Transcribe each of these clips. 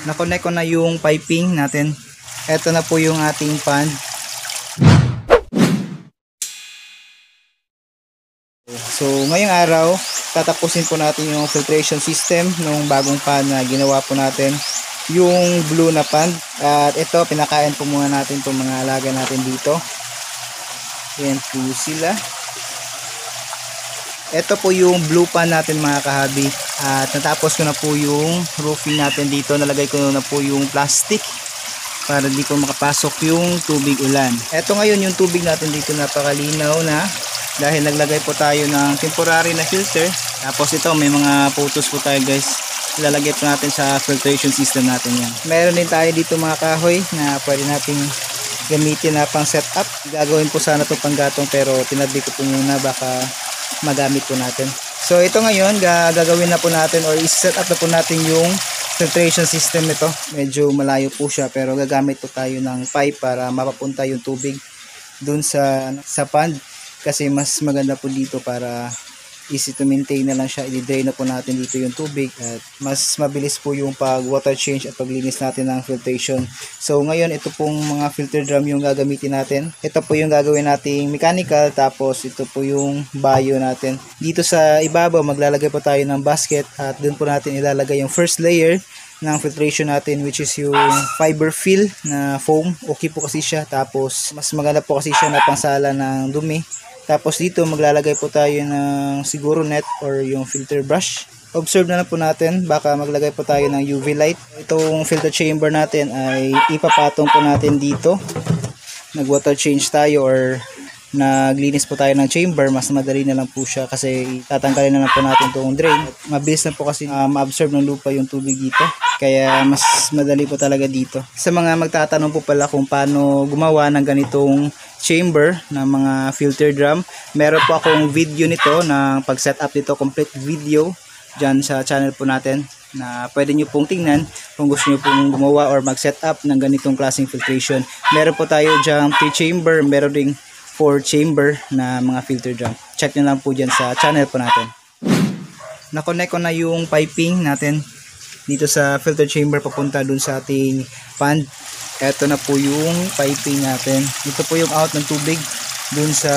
Na-connect ko na yung piping natin. Ito na po yung ating pan. So ngayong araw, tatapusin po natin yung filtration system ng bagong pan na ginawa po natin, yung blue na pan. At ito, pinakain po muna natin itong mga alaga natin dito. Yan po sila. Ito po yung blue pan natin mga kahabi. At natapos ko na po yung roofing natin dito. Nalagay ko na po yung plastic para di po makapasok yung tubig ulan. Ito ngayon yung tubig natin dito, napakalinaw na. Dahil naglagay po tayo ng temporary na filter. Tapos ito, may mga photos po tayo guys. Ilalagay po natin sa filtration system natin yan. Meron din tayo dito mga kahoy na pwede nating gamitin na pang setup. Gagawin po sana ito panggatong pero tinabi ko po muna, baka magamit po natin. So ito ngayon, gagawin na po natin or i-set up na po natin yung filtration system nito. Medyo malayo po siya pero gagamit po tayo ng pipe para mapapunta yung tubig dun sa pond. Kasi mas maganda po dito para easy to maintain na lang siya. I-drain na po natin dito yung tubig at mas mabilis po yung pag water change at paglinis natin ng filtration. So ngayon, ito pong mga filter drum yung gagamitin natin. Ito po yung gagawin nating mechanical, tapos ito po yung bio natin. Dito sa ibabaw, maglalagay po tayo ng basket at dun po natin ilalagay yung first layer ng filtration natin, which is yung fiber fill na foam. Okay po kasi siya, tapos mas maganda po kasi siya na pangsala ng dumi. Tapos dito maglalagay po tayo ng siguro net or yung filter brush. Observe na lang po natin, baka maglagay po tayo ng UV light. Itong filter chamber natin ay ipapatong po natin dito. Nag water change tayo or naglinis po tayo ng chamber, mas madali na lang po siya kasi tatanggalin na lang po natin itong drain. Mabilis na po kasi ma-absorb ng lupa yung tubig dito, kaya mas madali po talaga dito. Sa mga magtatanong po pala kung paano gumawa ng ganitong chamber ng mga filter drum, meron po akong video nito ng pag-setup nito, complete video dyan sa channel po natin na pwede nyo pong tingnan kung gusto nyo pong gumawa or mag-setup ng ganitong klaseng filtration. Meron po tayo dyan 3 chamber, meron ding 4 chamber na mga filter drum. Check nyo lang po dyan sa channel po natin. Na-connect ko na yung piping natin dito sa filter chamber papunta dun sa ating pond. Ito na po yung piping natin. Ito po yung out ng tubig dun sa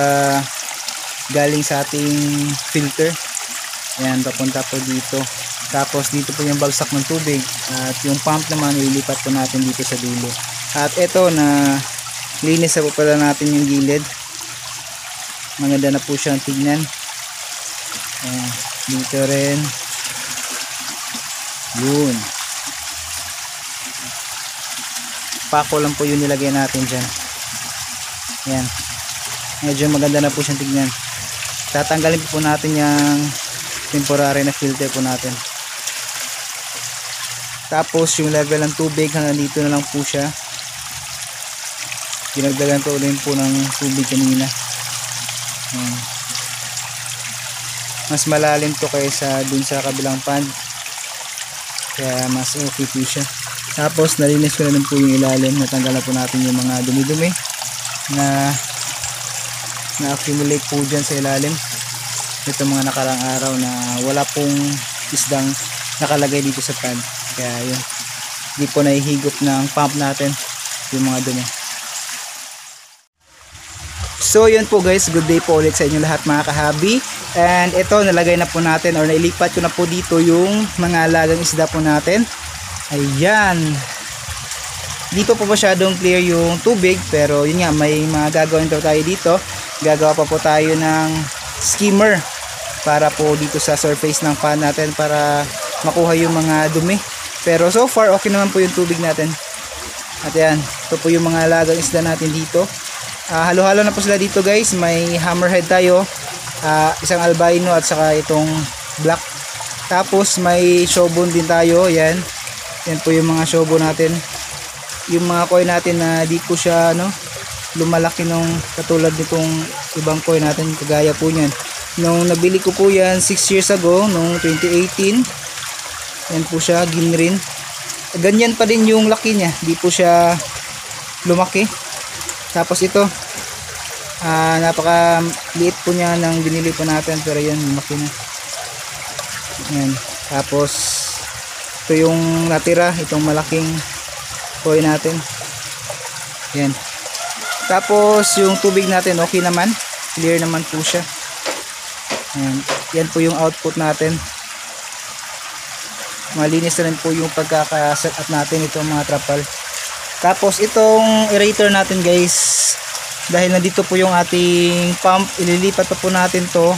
galing sa ating filter. Ayan, papunta po dito. Tapos dito po yung bagsak ng tubig at yung pump naman ililipat po natin dito sa dulo. At ito na linis na po pala natin yung gilid. Maganda na po siyang tignan. Ayan, dito rin. Yun. Pako lang po yung nilagay natin dyan. Ayan. Medyo maganda na po siyang tignan. Tatanggalin po natin yung temporary na filter po natin. Tapos yung level ng tubig hanggang dito na lang po siya. Dinagdagan ko ulit po ng tubig kanina. Ayan. Mas malalim to kaysa dun sa kabilang pond, kaya mas okay po siya. Tapos nalinis ko na rin po yung ilalim. Natanggal na po natin yung mga dumi-dumi na accumulate po dyan sa ilalim. Ito mga nakarang araw na wala pong isdang nakalagay dito sa pond, kaya yun, hindi po nahihigop ng pump natin yung mga dumi. So yun po guys, good day po ulit sa inyo lahat mga kahabi. And ito, nalagay na po natin or nailipat ko na po dito yung mga alagang isda po natin. Ayan. Di pa po masyadong clear yung tubig, pero yun nga, may mga gagawin pa tayo dito. Gagawa pa po tayo ng skimmer para po dito sa surface ng pan natin para makuha yung mga dumi. Pero so far okay naman po yung tubig natin. At yan, ito po yung mga alagang isda natin dito. Halo-halo na po sila dito guys. May hammerhead tayo, isang albino at saka itong black. Tapos may showbone din tayo. Yan po yung mga showbone natin. Yung mga koi natin na di po siya lumalaki nung katulad nitong ibang koi natin, kagaya po niyan. Nung nabili ko po yan 6 years ago, nung 2018, yan po siya, ginrin. Ganyan pa din yung laki niya, di po siya lumaki. Tapos ito, napaka liit po niya ng binili po natin, pero yan, lumaki na. Ayan. Tapos ito yung natira, itong malaking koi natin. Ayan. Tapos yung tubig natin okay naman, clear naman po siya. Ayan. Yan po yung output natin. Malinis na rin po yung pagkaka-set up natin itong mga trapal. Tapos itong aerator natin guys, dahil nandito po yung ating pump, ililipat pa po natin to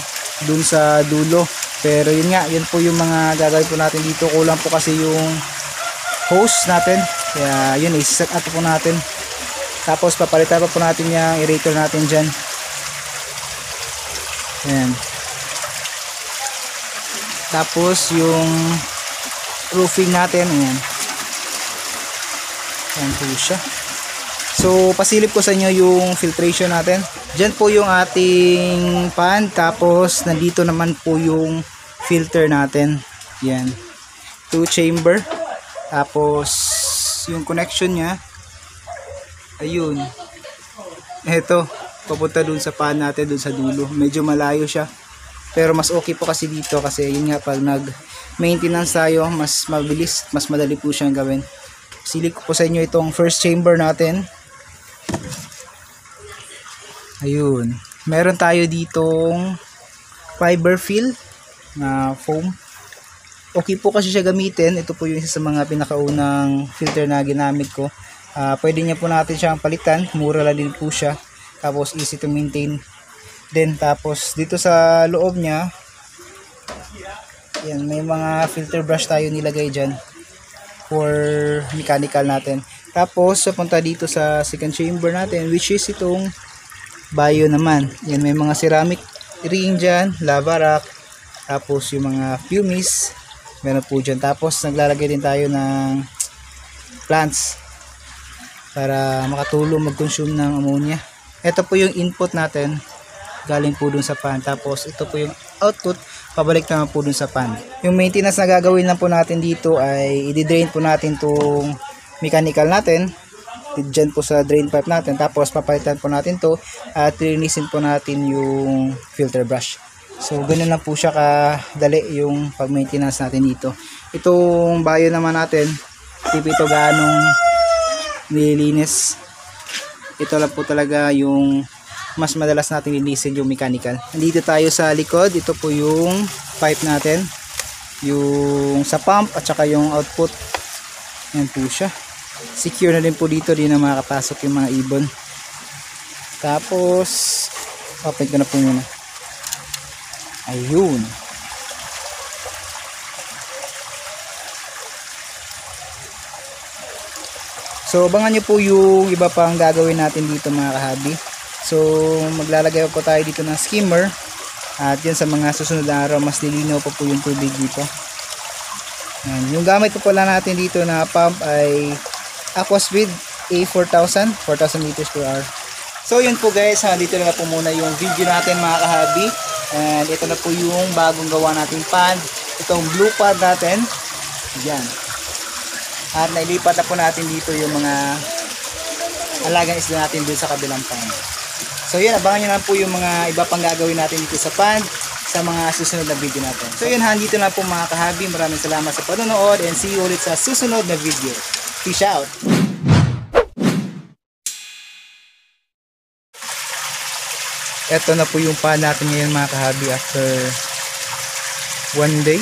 dun sa dulo. Pero yun nga, yun po yung mga gagawin po natin dito. Kulang po kasi yung hose natin, kaya yun, i-set up po natin. Tapos papalitan pa po natin yung aerator natin dyan. Ayan. Tapos yung roofing natin, ayan. Ayan po siya. So pasilip ko sa inyo yung filtration natin. Diyan po yung ating pan, tapos nandito naman po yung filter natin. Yan. 2 chamber. Tapos yung connection nya, ayun. Ito, papunta dun sa pan natin, dun sa dulo. Medyo malayo siya. Pero mas okay po kasi dito kasi yun nga, pag nag-maintenance tayo, mas mabilis, mas madali po siyang gawin. Silip ko po sa inyo itong first chamber natin. Ayun. Meron tayo ditong fiber fill na foam. Okay po kasi siya gamitin. Ito po yung isa sa mga pinakaunang filter na ginamit ko. Pwede niya po natin siyang palitan. Mura lang din po siya. Tapos easy to maintain. Then tapos dito sa loob niya, yan, may mga filter brush tayo nilagay dyan for mechanical natin. Tapos papunta dito sa second chamber natin, which is itong bio naman. Yan, may mga ceramic ring dyan, lava rock, tapos yung mga fumes meron po dyan. Tapos naglalagay din tayo ng plants para makatulong mag-consume ng ammonia. Ito po yung input natin, galing po dun sa pan. Tapos ito po yung output, pabalik naman po dun sa pan. Yung maintenance na gagawin lang po natin dito ay i-drain po natin tong mechanical natin dyan po sa drain pipe natin. Tapos papalitan po natin to at linisin po natin yung filter brush. So ganun lang po siya kadali yung pag maintenance natin dito. Itong bio naman natin, hindi ito ganong nililinis. Ito lang po talaga yung mas madalas natin linisin, yung mechanical. Nandito tayo sa likod. Ito po yung pipe natin, yung sa pump at saka yung output. Yan po siya. Secure na din po dito, di na makakapasok yung mga ibon. Tapos open ko na po muna. Ayun. So abangan nyo po yung iba pang gagawin natin dito mga kahabi. So maglalagay po tayo dito ng skimmer. At yan, sa mga susunod na araw mas lilinaw pa po yung tubig dito. Yan. Yung gamit po pala natin dito na pump ay Aquaspeed A4000, 4,000 liters per hour. So yun po guys, dito na po muna yung video natin mga kahabi. And ito na po yung bagong gawa nating pan. Itong blue pad natin. Yan. At nailipat na po natin dito yung mga alagang isda natin dun sa kabilang pan. So yun, abangan nyo na po yung mga iba pang gagawin natin dito sa pan sa mga susunod na video natin. So yun, dito na po mga kahabi. Maraming salamat sa panonood and see you ulit sa susunod na video. Peace out! Ito na po yung pan natin ngayon mga kahabi after 1 day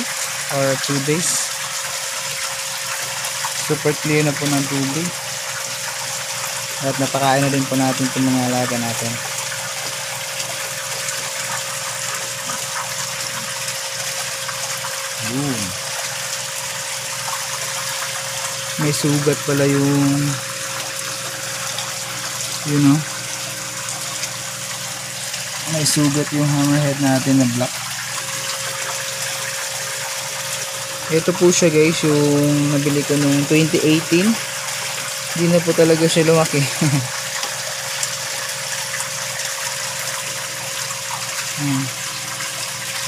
or 2 days. Super clear na po ng tubig. At napakain na din po natin itong mga alaga natin. Boom. May sugat pala yung may sugat yung hammerhead natin na black. Ito po siya guys, yung nabili ko noong 2018. Hindi na po talaga siya lumaki.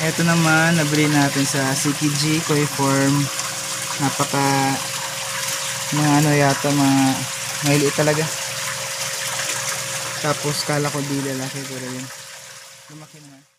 Ito naman nabili natin sa CKG Koi Farm. Napaka yata maliit talaga. Tapos kala ko di lalaki, pero yun lumaki naman.